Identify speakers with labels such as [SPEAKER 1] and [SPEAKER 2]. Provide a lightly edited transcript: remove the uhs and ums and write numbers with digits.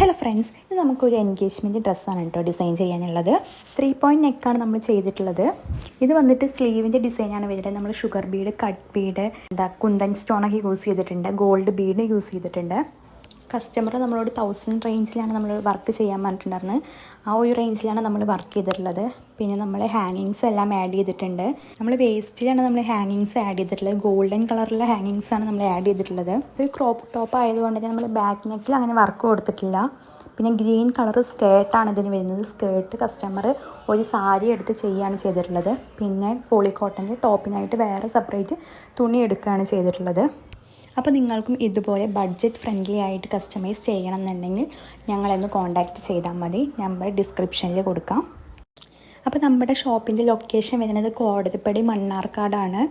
[SPEAKER 1] Hello friends, ഇത് നമുക്കൊരു engagement ഡ്രസ്സാണ് കേട്ടോ ഡിസൈൻ ചെയ്യാനുള്ളത്. 3 പോയിൻറ്റ് നെക്കാണ് നമ്മൾ ചെയ്തിട്ടുള്ളത്. ഇത് വന്നിട്ട് സ്ലീവിൻ്റെ ഡിസൈനാണ് വരുന്നത്. നമ്മൾ sugar bead, cut bead, kundan സ്റ്റോണൊക്കെ യൂസ് ചെയ്തിട്ടുണ്ട്, ഗോൾഡ് ബീഡ് യൂസ് ചെയ്തിട്ടുണ്ട്. കസ്റ്റമർ നമ്മളോട് 1000 റേഞ്ചിലാണ് നമ്മൾ വർക്ക് ചെയ്യാൻ പറഞ്ഞിട്ടുണ്ടായിരുന്നത്. ആ ഒരു റേഞ്ചിലാണ് നമ്മൾ വർക്ക് ചെയ്തിട്ടുള്ളത്. പിന്നെ നമ്മൾ ഹാങ്ങിങ്സ് എല്ലാം ആഡ് ചെയ്തിട്ടുണ്ട്. നമ്മൾ വേസ്റ്റിലാണ് നമ്മൾ ഹാങ്ങിങ്സ് ആഡ് ചെയ്തിട്ടുള്ളത്. ഗോൾഡൻ കളറിലുള്ള ഹാങ്ങിങ്സാണ് നമ്മൾ ആഡ് ചെയ്തിട്ടുള്ളത്. ഒരു ക്രോപ്പ് ടോപ്പ് ആയതുകൊണ്ട് തന്നെ നമ്മൾ ബാക്ക് നെക്കിൽ അങ്ങനെ വർക്ക് കൊടുത്തിട്ടില്ല. പിന്നെ ഗ്രീൻ കളർ സ്കേർട്ടാണ് ഇതിന് വരുന്നത്. സ്കേർട്ട് കസ്റ്റമർ ഒരു സാരി എടുത്ത് ചെയ്യുകയാണ് ചെയ്തിട്ടുള്ളത്. പിന്നെ പോളിക്കോട്ടൻ്റെ ടോപ്പിനായിട്ട് വേറെ സെപ്പറേറ്റ് തുണി എടുക്കുകയാണ് ചെയ്തിട്ടുള്ളത്. അപ്പോൾ നിങ്ങൾക്കും ഇതുപോലെ ബഡ്ജറ്റ് ഫ്രണ്ട്ലി ആയിട്ട് കസ്റ്റമൈസ് ചെയ്യണം എന്നുണ്ടെങ്കിൽ ഞങ്ങളൊന്ന് കോൺടാക്റ്റ് ചെയ്താൽ മതി. നമ്പർ ഡിസ്ക്രിപ്ഷനിൽ കൊടുക്കാം. അപ്പോൾ നമ്മുടെ ഷോപ്പിൻ്റെ ലൊക്കേഷൻ വരുന്നത് കോടതിപ്പടി മണ്ണാർക്കാടാണ്.